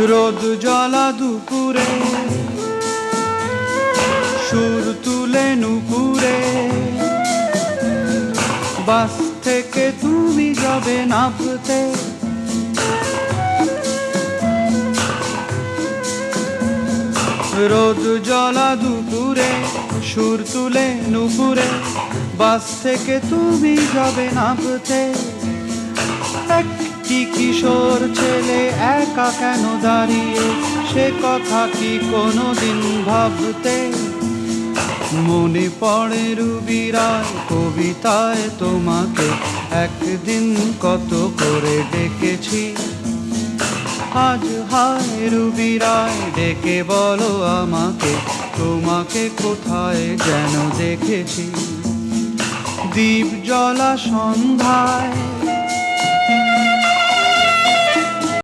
রোদ জ্বলা দুপুরে সুর তুলে নুপুরে বাস থেকে তুমি যাবে নামতে, রোদ জ্বলা দুপুরে সুর তুলে নুপুরে বাস থেকে তুমি যাবে নামতে। একটি কিশোর ছেলে একা কেন দাঁড়িয়ে, সে কথা কি কোনোদিন ভাবতে? মনে পড়ে রুবি রায় কবিতায় তোমাকে একদিন কত করে ডেকেছি। আজ হায় রুবি রায় ডেকে বলো আমাকে, তোমাকে কোথায় যেন দেখেছি। দ্বীপ জ্বলা সন্ধ্যায়